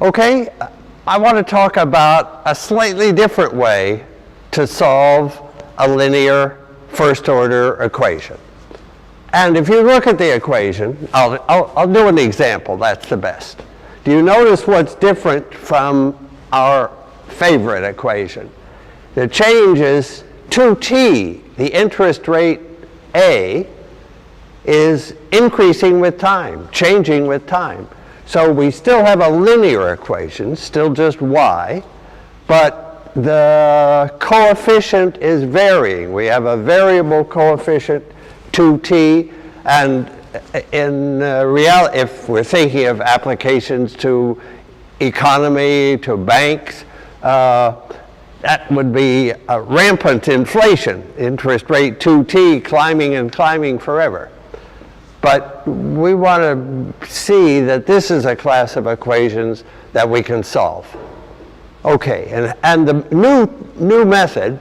Okay, I want to talk about a slightly different way to solve a linear first-order equation. And if you look at the equation, I'll do an example, that's the best. Do you notice what's different from our favorite equation? The change is 2t, the interest rate A, is increasing with time, changing with time. So we still have a linear equation, still just y, but the coefficient is varying. We have a variable coefficient, 2t, and in reality, if we're thinking of applications to economy, to banks, that would be a rampant inflation, interest rate 2t climbing and climbing forever. But we want to see that this is a class of equations that we can solve. Okay, and the new method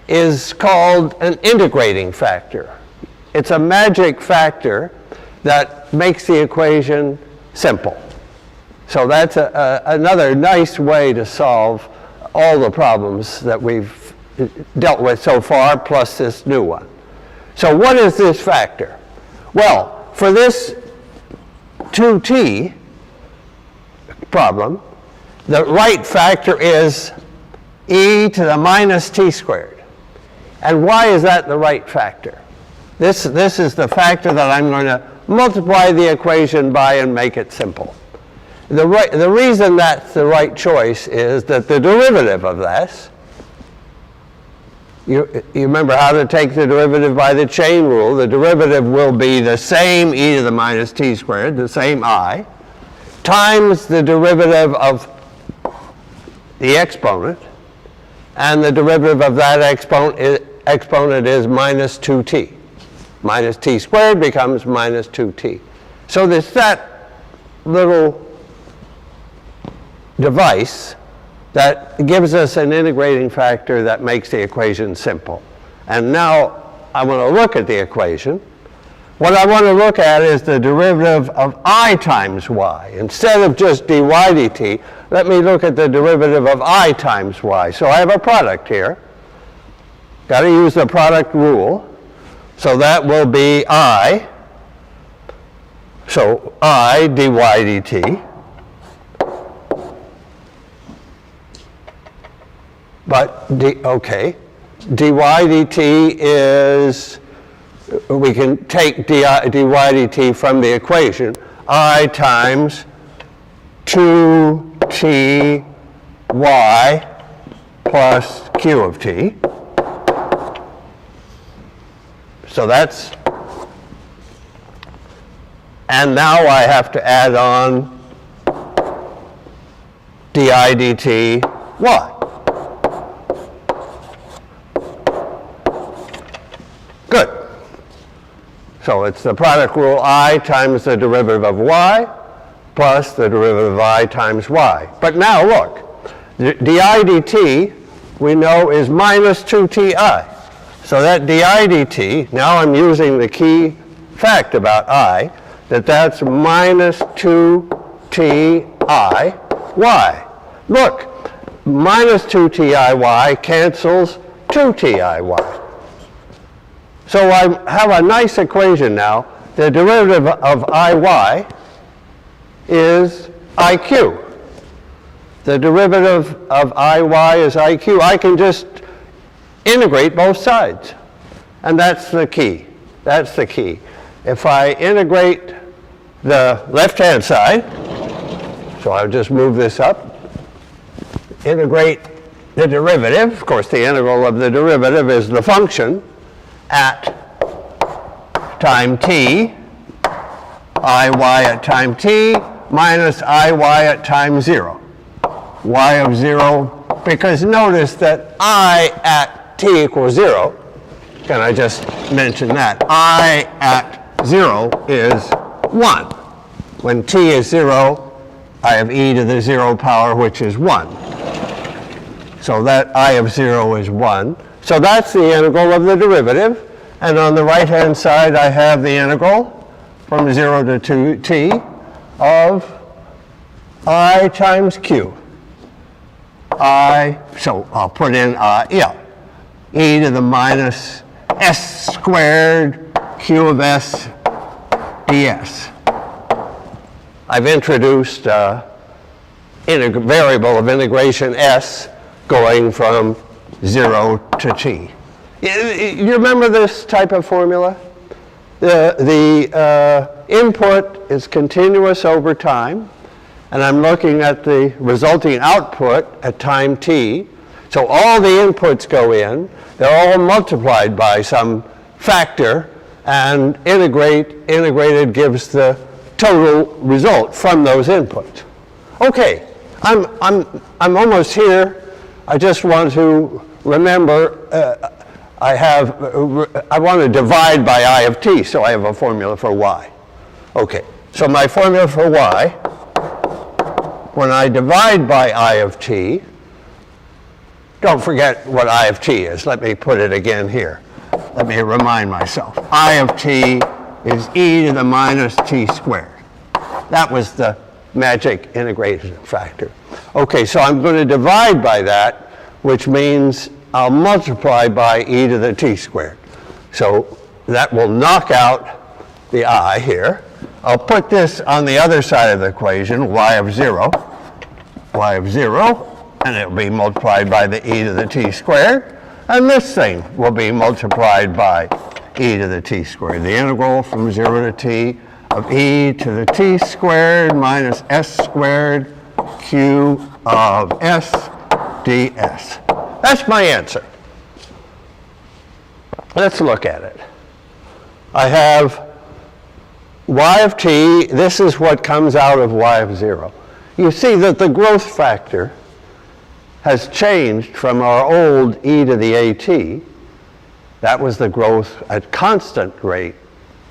is called an integrating factor. It's a magic factor that makes the equation simple. So that's another nice way to solve all the problems that we've dealt with so far, plus this new one. So what is this factor? Well, for this 2t problem, the right factor is e to the minus t squared. And why is that the right factor? This is the factor that I'm going to multiply the equation by and make it simple. The reason that's the right choice is that the derivative of this, you remember how to take the derivative by the chain rule. The derivative will be the same e to the minus t squared, the same I, times the derivative of the exponent, and the derivative of that exponent is minus 2t. Minus t squared becomes minus 2t. So there's that little device that gives us an integrating factor that makes the equation simple. And now I want to look at the equation. What I want to look at is the derivative of I times y. Instead of just dy dt, let me look at the derivative of I times y. So I have a product here. Got to use the product rule. So that will be I. So I dy dt. But, okay, dy dt is, we can take dy dt from the equation, I times 2t y plus q of t. So that's, and now I have to add on di dt y. Good. So it's the product rule I times the derivative of y plus the derivative of I times y. But now look, di dt we know is minus 2ti. So that di dt, now I'm using the key fact about I, that's minus 2ti y. Look, minus 2ti y cancels 2ti y. So I have a nice equation now. The derivative of iy is iq. The derivative of iy is iq. I can just integrate both sides. And that's the key. That's the key. If I integrate the left-hand side, so I'll just move this up, integrate the derivative. Of course, the integral of the derivative is the function at time t, iy at time t, minus iy at time 0. Y of 0, because notice that I at t equals 0, can I just mention that? I at 0 is 1. When t is 0, I have e to the 0 power, which is 1. So that I of 0 is 1. So that's the integral of the derivative. And on the right-hand side, I have the integral from 0 to 2t of I times Q. So I'll put in e to the minus s squared q of s ds. I've introduced variable of integration s going from 0 to t. You remember this type of formula? The input is continuous over time, and I'm looking at the resulting output at time t. So all the inputs go in, they're all multiplied by some factor, and integrated gives the total result from those inputs. Okay, I'm almost here. I just want to remember I want to divide by I of t, so I have a formula for y. Okay, so my formula for y, when I divide by I of t, don't forget what I of t is. Let me put it again here. Let me remind myself. I of t is e to the minus t squared. That was the magic integration factor. Okay, so I'm going to divide by that, which means I'll multiply by e to the t squared. So that will knock out the I here. I'll put this on the other side of the equation, y of 0, and it will be multiplied by the e to the t squared. And this thing will be multiplied by e to the t squared. The integral from 0 to t of e to the t squared minus s squared q of s ds. That's my answer. Let's look at it. I have y of t. This is what comes out of y of 0. You see that the growth factor has changed from our old e to the at. That was the growth at constant rate,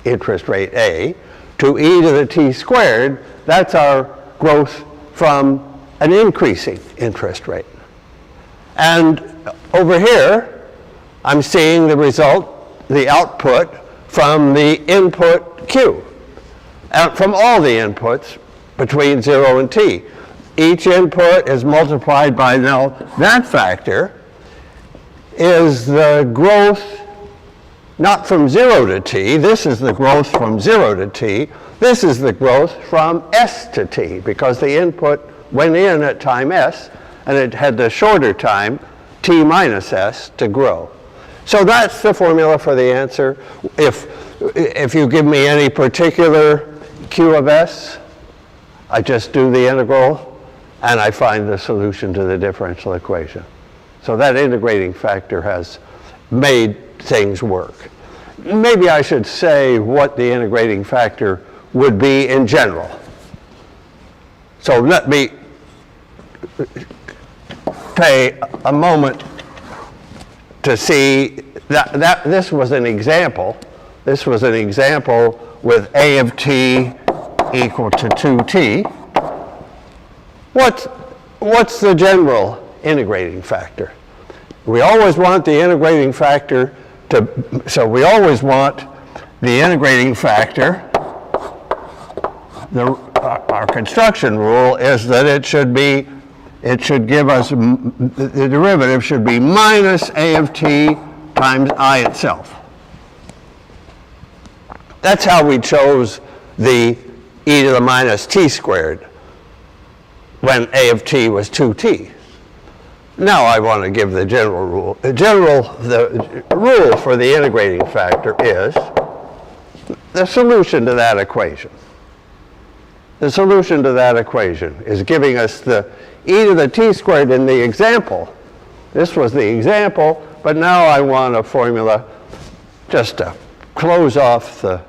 interest rate a, to e to the t squared. That's our growth from an increasing interest rate. And over here, I'm seeing the result, the output from the input Q, from all the inputs between 0 and t. Each input is multiplied by now. That factor is the growth not from 0 to t. This is the growth from 0 to t. This is the growth from s to t, because the input went in at time s, and it had the shorter time, t minus s, to grow. So that's the formula for the answer. If you give me any particular q of s, I just do the integral, and I find the solution to the differential equation. So that integrating factor has made things work. Maybe I should say what the integrating factor would be in general. So let me pay a moment to see that this was an example. This was an example with a of t equal to 2t. What's the general integrating factor? We always want the integrating factor so we always want the integrating factor. Our construction rule is that it should give us, the derivative should be minus a of t times I itself. That's how we chose the e to the minus t squared when a of t was 2t. Now I want to give the general rule. The rule for the integrating factor is the solution to that equation. The solution to that equation is giving us the e to the t squared in the example. This was the example, but now I want a formula just to close off the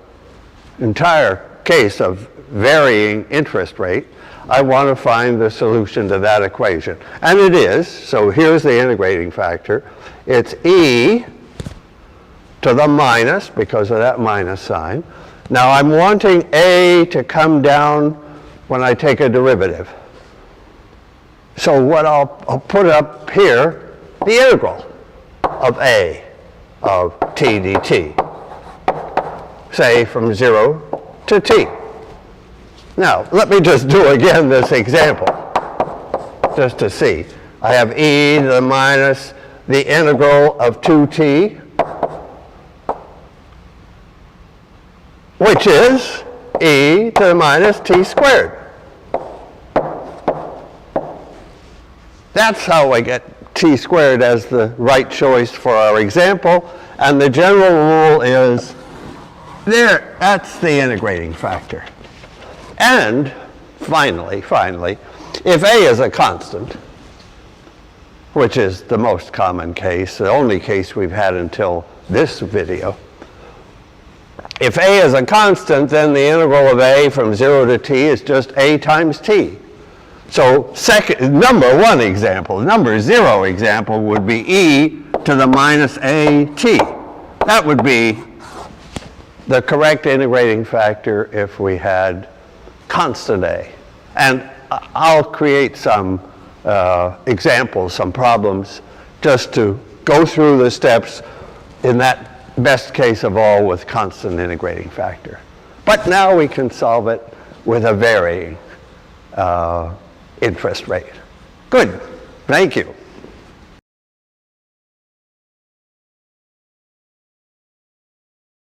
entire case of varying interest rate. I want to find the solution to that equation. And it is, so here's the integrating factor. It's e to the minus, because of that minus sign. Now I'm wanting a to come down when I take a derivative. So what I'll put up here, the integral of a of t dt, say from 0 to t. Now, let me just do again this example, just to see. I have e to the minus the integral of 2t, which is e to the minus t squared. That's how I get t squared as the right choice for our example. And the general rule is there, that's the integrating factor. And finally, if a is a constant, which is the most common case, the only case we've had until this video, if a is a constant, then the integral of a from 0 to t is just a times t. So number 0 example would be e to the minus a t. That would be the correct integrating factor if we had constant a. And I'll create some examples, some problems, just to go through the steps in that best case of all with constant integrating factor. But now we can solve it with a varying interest rate. Good. Thank you.